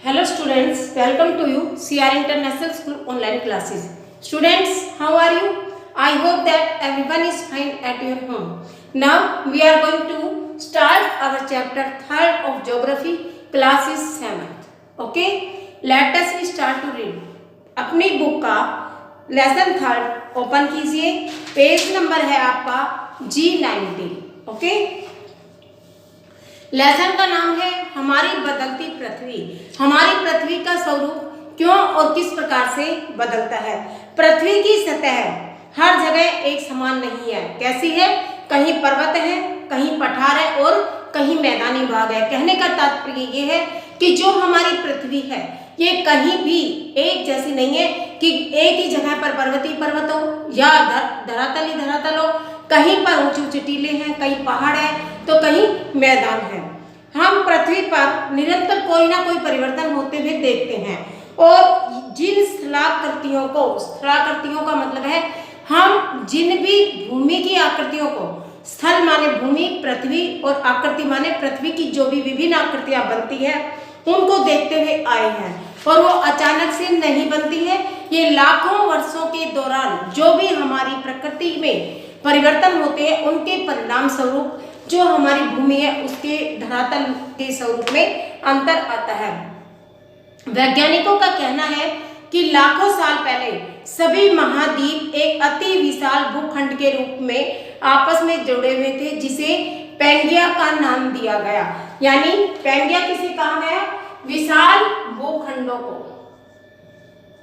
Hello students, welcome to you CR International School online classes. Students, how are you? I hope that everyone is fine at your home. Now we are going to start our chapter 3rd of geography, class is 7th. Okay, let us start to read. अपनी book का lesson 3rd open कीजिए. Page number है आपका G90. Okay, lesson का नाम है हमारी बदलती पृथ्वी. हमारी पृथ्वी का स्वरूप क्यों और किस प्रकार से बदलता है. पृथ्वी की सतह हर जगह एक समान नहीं है. कैसी है? कहीं पर्वत है, कहीं पठार है और कहीं मैदानी भाग है. कहने का तात्पर्य ये है कि जो हमारी पृथ्वी है ये कहीं भी एक जैसी नहीं है कि एक ही जगह पर पर्वत ही पर्वत हो या धरातल ही धरातल हो. कहीं पर ऊंचे ऊंचे टीले हैं, कहीं पहाड़ है तो कहीं मैदान है. हम पृथ्वी पर निरंतर कोई ना कोई परिवर्तन होते हुए देखते हैं और जिन स्थलाकृतियों का मतलब है हम जिन भी भूमि की आकृतियों को, स्थल माने भूमि, पृथ्वी और आकृति माने पृथ्वी की जो भी विभिन्न आकृतियां बनती है उनको देखते हुए आए हैं. और वो अचानक से नहीं बनती है. ये लाखों वर्षों के दौरान जो भी हमारी प्रकृति में परिवर्तन होते हैं उनके परिणाम स्वरूप जो हमारी भूमि है उसके धरातल के स्वरूप में अंतर आता है. वैज्ञानिकों का कहना है कि लाखों साल पहले सभी महाद्वीप एक अति विशाल भूखंड के रूप में आपस में जुड़े हुए थे जिसे पैंगिया का नाम दिया गया. यानी पैंगिया किसे कहा गया? विशाल भूखंडों को.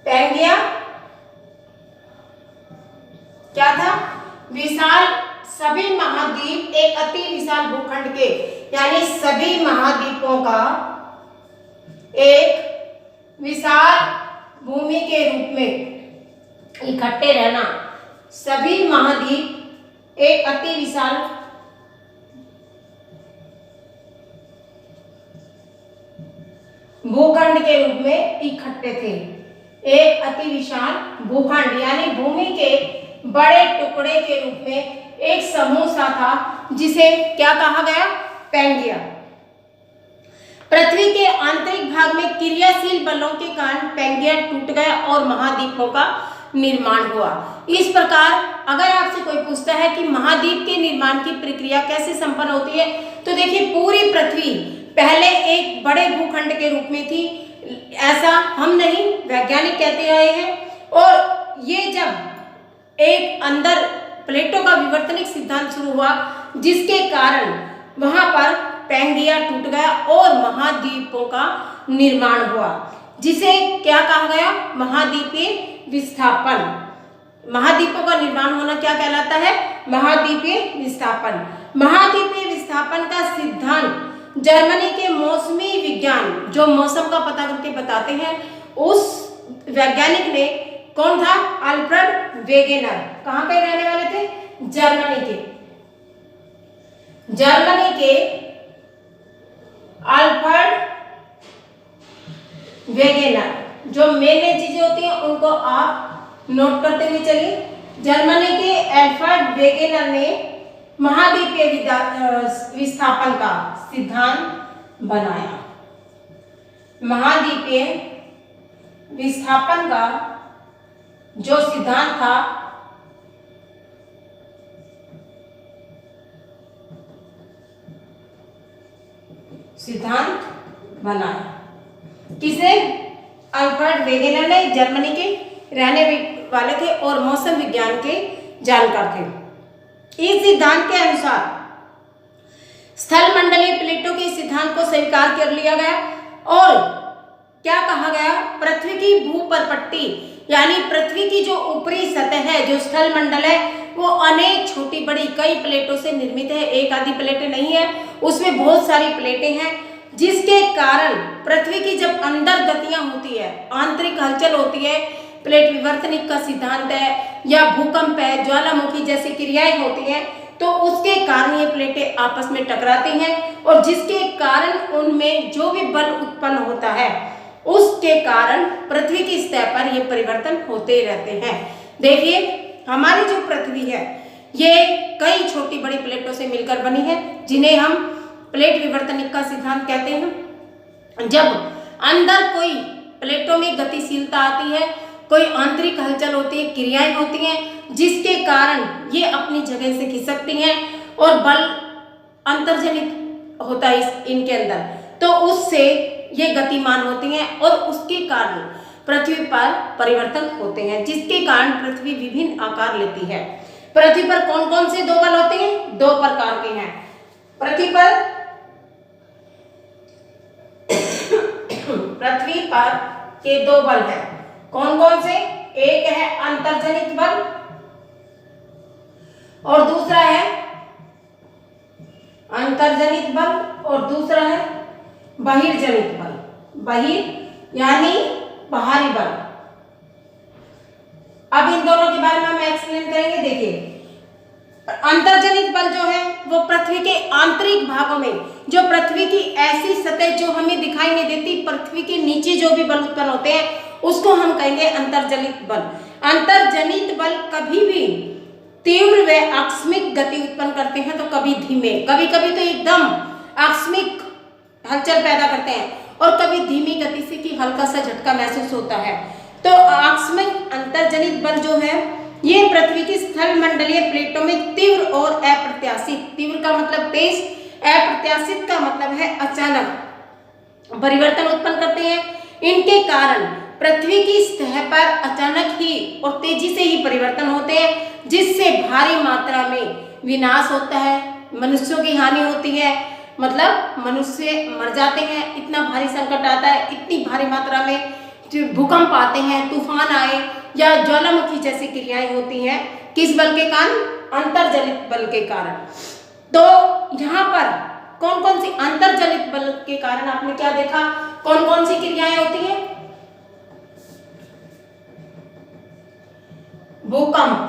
पैंगिया क्या था? विशाल, सभी महाद्वीप एक अति विशाल भूखंड के, यानी सभी महाद्वीपों का एक विशाल भूमि के रूप में इकट्ठे रहना. सभी महाद्वीप एक अति विशाल भूखंड के रूप में इकट्ठे थे. एक अति विशाल भूखंड यानी भूमि के बड़े टुकड़े के रूप में एक समूह सा था जिसे क्या कहा गया? पैंगिया. पृथ्वी के आंतरिक भाग में क्रियाशील बलों के कारण पैंगिया टूट गया और महाद्वीपों का निर्माण हुआ. इस प्रकार अगर आपसे कोई पूछता है कि महाद्वीप के निर्माण की प्रक्रिया कैसे संपन्न होती है तो देखिए पूरी पृथ्वी पहले एक बड़े भूखंड के रूप में थी. ऐसा हम नहीं, वैज्ञानिक कहते आए हैं. और ये जब एक अंदर प्लेटों का विवर्तनिक सिद्धांत शुरू हुआ जिसके कारण वहां पर पैंगिया टूट गया और महाद्वीपों का निर्माण हुआ जिसे क्या कहा गया? महाद्वीपीय विस्थापन. महाद्वीपों का निर्माण होना क्या कहलाता है? महाद्वीपीय विस्थापन. महाद्वीपीय विस्थापन का सिद्धांत जर्मनी के मौसमी विज्ञान, जो मौसम का पता करके बताते हैं, उस वैज्ञानिक ने, कौन था? Alfred Wegener. कहाँ के रहने वाले थे? जर्मनी के अल्फ्रेड वेगेनर. जो मेन चीजें होती हैं उनको आप नोट करते हुए चलिए. जर्मनी के अल्फ्रेड वेगेनर ने महाद्वीपीय विस्थापन का सिद्धांत बनाया. महाद्वीपीय विस्थापन का जो सिद्धांत था बनाया. किसे? अल्फ्रेड वेगेनर ने. जर्मनी के रहने वाले थे और मौसम विज्ञान के जानकार थे. इस सिद्धांत के अनुसार स्थल मंडलीय प्लेटों के सिद्धांत को स्वीकार कर लिया गया और क्या कहा गया? पृथ्वी की भूपरपट्टी यानी पृथ्वी की जो ऊपरी सतह है, जो स्थल मंडल है, वो अनेक छोटी बड़ी कई प्लेटों से निर्मित है. एक आधी प्लेटें नहीं है, उसमें बहुत सारी प्लेटें हैं जिसके कारण पृथ्वी की जब अंदर गतियां होती है, आंतरिक हलचल होती है, प्लेट विवर्तनिक का सिद्धांत है या भूकंप है, ज्वालामुखी जैसी क्रियाएं होती हैं, तो उसके कारण ये प्लेटें आपस में टकराती हैं और जिसके कारण उनमें जो भी बल उत्पन्न होता है उसके कारण पृथ्वी की सतह पर ये परिवर्तन होते रहते हैं. देखिए हमारी जो पृथ्वी है ये कई छोटी बड़ी प्लेटों से मिलकर बनी है जिन्हें हम प्लेट विवर्तनिक का सिद्धांत कहते हैं. जब अंदर कोई प्लेटों में गतिशीलता आती है, कोई आंतरिक हलचल होती है, क्रियाएं होती हैं, जिसके कारण ये अपनी जगह से खिसकती हैं और बल अंतर्जनित होता है इनके अंदर, तो उससे ये गतिमान होती हैं और उसके कारण पृथ्वी पर परिवर्तन होते हैं, जिसके कारण पृथ्वी विभिन्न आकार लेती है। पृथ्वी पर कौन कौन से दो बल होते हैं? दो प्रकार के हैं पृथ्वी पर। पृथ्वी पर के दो बल हैं, कौन कौन से? एक है अंतर्जनित बल और दूसरा है अंतर्जनित बल और दूसरा है बहिर्जनित बल। बहिर यानी बाहरी बल। अब इन दोनों के बारे में हम एक्सप्लेन करेंगे। देखिए, अंतर्जनित बल जो है वो पृथ्वी के आंतरिक भागों में, जो पृथ्वी की ऐसी सतह जो हमें दिखाई नहीं देती, पृथ्वी के नीचे जो भी बल उत्पन्न होते हैं उसको हम कहेंगे अंतर्जनित बल। अंतर्जनित बल कभी भी तीव्र व आकस्मिक गति उत्पन्न करते हैं तो कभी धीमे, कभी कभी तो एकदम आकस्मिक हलचल पैदा करते हैं और कभी धीमी गति से कि हल्का सा झटका महसूस होता है। तो आकस्मिक अंतर्जनित बल जो है ये पृथ्वी की स्थल मंडलीय प्लेटों में तीव्र और अप्रत्याशित, तीव्र का मतलब तेज, अप्रत्याशित का मतलब है अचानक परिवर्तन उत्पन्न करते हैं। इनके कारण पृथ्वी की सतह पर अचानक ही और तेजी से ही परिवर्तन होते हैं, जिससे भारी मात्रा में विनाश होता है, मनुष्यों की हानि होती है, मतलब मनुष्य मर जाते हैं, इतना भारी संकट आता है, इतनी भारी मात्रा में भूकंप आते हैं, तूफान आए या ज्वालामुखी जैसी क्रियाएं होती हैं। किस बल के कारण? अंतर्जनित बल के कारण। तो यहाँ पर कौन कौन सी अंतर्जनित बल के कारण आपने क्या देखा, कौन कौन सी क्रियाएं होती हैं? भूकंप,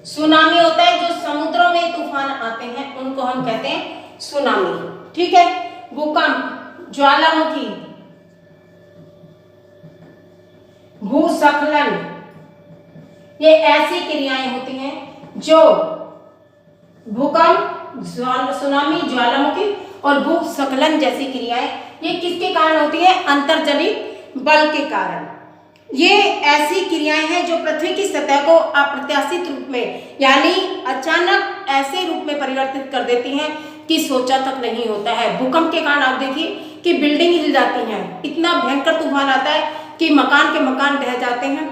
सुनामी होता है, जो समुद्रों में तूफान आते हैं उनको हम कहते हैं सुनामी, ठीक है। भूकंप, ज्वालामुखी, भूस्खलन, ये ऐसी क्रियाएं होती हैं जो भूकंप, सुनामी, ज्वालामुखी और भूस्खलन जैसी क्रियाएं ये किसके कारण होती है? अंतर्जनित बल के कारण। ये ऐसी क्रियाएं हैं जो पृथ्वी की सतह को अप्रत्याशित रूप में यानी अचानक ऐसे रूप में परिवर्तित कर देती हैं कि सोचा तक नहीं होता है। भूकंप के कारण आप देखिए कि बिल्डिंग हिल जाती हैं, इतना भयंकर तूफान आता है कि मकान के मकान ढह जाते हैं,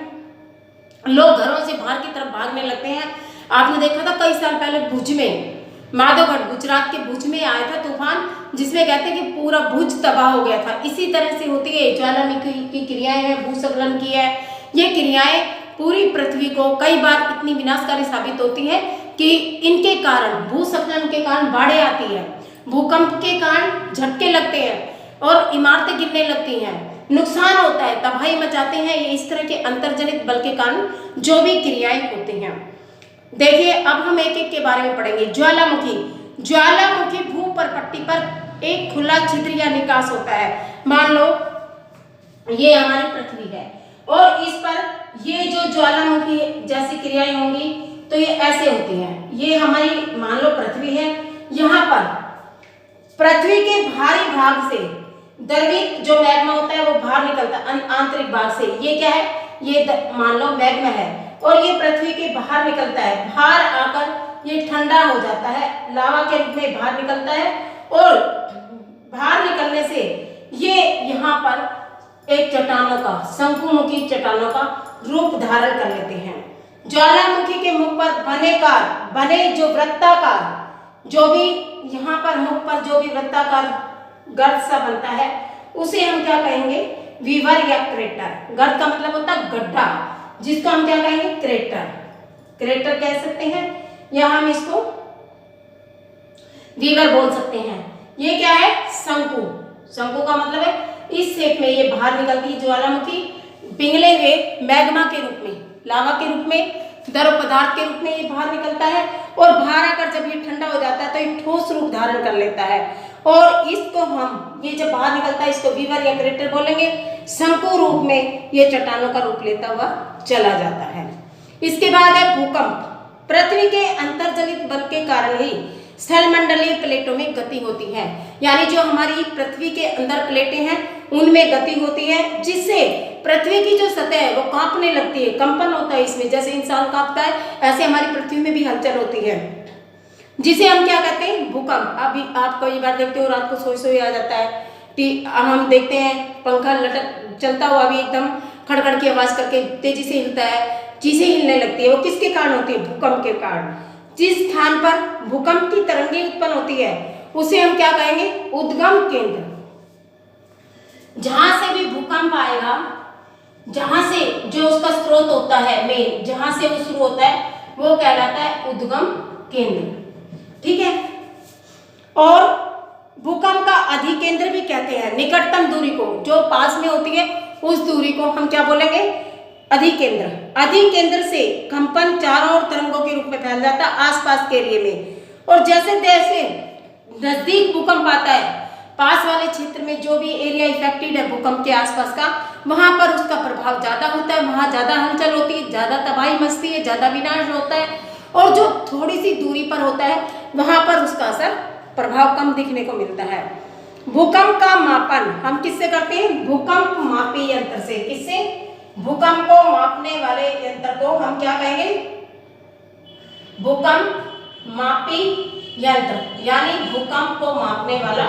लोग घरों से बाहर की तरफ भागने लगते हैं। आपने देखा था कई साल पहले भुज में, माधवगढ़ गुजरात के भुज में आया था तूफान, जिसमें कहते हैं कि पूरा भुज तबाह हो गया था। इसी तरह से होती है ज्वालामुखी की क्रियाएं हैं, भूस्खलन की है, ये क्रियाएं पूरी पृथ्वी को कई बार इतनी विनाशकारी साबित होती है कि इनके कारण, भूस्खलन के कारण बाढ़ें आती है, भूकंप के कारण झटके लगते हैं और इमारतें गिरने लगती हैं, नुकसान होता है, तबाही मचाते हैं। ये इस तरह के अंतर्जनित बल के कारण जो भी क्रियाएं होती हैं। देखिए, अब हम एक एक के बारे में पढ़ेंगे। ज्वालामुखी, ज्वालामुखी भूपरपट्टी पर एक खुला छिद्र या निकास होता है। मान लो ये हमारी पृथ्वी है और इस पर ये जो ज्वालामुखी जैसी क्रियाएं होंगी तो ये ऐसे होती हैं। ये हमारी मान लो पृथ्वी है, यहाँ पर पृथ्वी के भारी भाग से द्रवित जो मैग्मा होता है वो बाहर निकलता है आंतरिक भाग से। ये क्या है? ये मान लो मैग्मा है और ये पृथ्वी के बाहर निकलता है, बाहर आकर ये ठंडा हो जाता है, लावा के रूप में बाहर निकलता है और बाहर निकलने से ये यहाँ पर एक चट्टानों का, शंकुमुखी चट्टानों का रूप धारण कर लेते हैं। ज्वालामुखी के मुख पर बने जो वृत्ताकार, जो भी यहाँ पर मुख पर जो भी वृत्ताकार गर्त सा बनता है उसे हम क्या कहेंगे? वीवर या क्रेटर। गर्त का मतलब होता है गड्ढा, जिसको हम क्या कहेंगे? क्रेटर। क्रेटर कह सकते हैं या हम इसको वीवर बोल सकते हैं। ये क्या है? शंकु। शंकु का मतलब है इस शेप में ये बाहर निकलती है ज्वालामुखी, पिघले हुए मैग्मा के रूप में, लावा के रूप में, द्रव पदार्थ के रूप में ये बाहर निकलता है और बाहर आकर जब ये ठंडा हो जाता है तो ये ठोस रूप धारण कर लेता है और इसको हम, ये जब बाहर निकलता है इसको वीवर या क्रेटर बोलेंगे। शंकु रूप में ये चट्टानों का रूप लेता हुआ चला जाता है। इसके बाद है भूकंप। पृथ्वी के अंतर्जनित बल के कारण ही स्थलमंडलीय प्लेटों में गति होती है, यानी जो हमारी पृथ्वी के अंदर प्लेटें हैं उनमें गति होती है, जिससे पृथ्वी की जो सतह है वो कांपने लगती है, कंपन होता है इसमें। जैसे इंसान कांपता है ऐसे हमारी पृथ्वी में भी हलचल होती है, जिसे हम क्या कहते हैं, भूकंप। अभी आप कई बार देखते हो रात को सोई सोई आ जाता है, हम देखते हैं पंखा लटक चलता हुआ भी एकदम खड़खड़ की आवाज करके तेजी से हिलता है, चीजें हिलने लगती है। वो किसके कारण होती है, भूकंप के कारण। जिस स्थान पर भूकंप की तरंगें उत्पन्न होती है उसे हम क्या कहेंगे, उद्गम केंद्र। जहां से भी भूकंप आएगा, जहां से जो उसका स्रोत होता है मेन, जहां से वो शुरू होता है वो कहलाता है उद्गम केंद्र। ठीक है। और भूकंप का अधिकेंद्र भी कहते हैं, निकटतम दूरी को, जो पास में होती है उस दूरी को हम क्या बोलेंगे, अधिकेंद्र। अधिकेंद्र से कंपन चारों ओर तरंगों के रूप में फैल जाता है आसपास के एरिया में। और जैसे जैसे नजदीक भूकंप आता है, पास वाले क्षेत्र में जो भी एरिया इफेक्टेड है भूकंप के आसपास का, वहां पर उसका प्रभाव ज्यादा होता है, वहां ज्यादा हलचल होती है, ज्यादा तबाही मचती है, ज्यादा विनाश होता है। और जो थोड़ी सी दूरी पर होता है वहां पर उसका असर प्रभाव कम दिखने को मिलता है। भूकंप का मापन हम किससे करते हैं, भूकंप मापी यंत्र से। किससे, भूकंप को मापने वाले यंत्र को हम क्या कहेंगे, भूकंप मापी यंत्र, यानी भूकंप को मापने वाला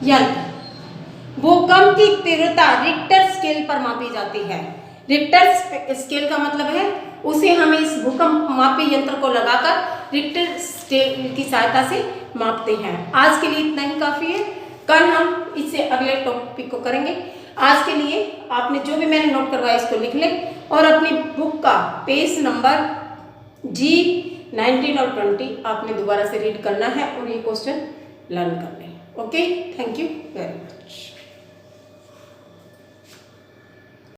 यंत्र। भूकंप की तीव्रता रिक्टर स्केल पर मापी जाती है। रिक्टर स्केल का मतलब है उसे हम इस भूकंप मापी यंत्र को लगाकर रिक्टर स्केल की सहायता से मापते हैं। आज के लिए इतना ही काफी है, कल हम इससे अगले टॉपिक को करेंगे। आज के लिए आपने जो भी मैंने नोट करवाया इसको लिख लें और अपनी बुक का पेज नंबर G19 और 20 आपने दोबारा से रीड करना है और ये क्वेश्चन लर्न कर लें। Okay, thank you very much.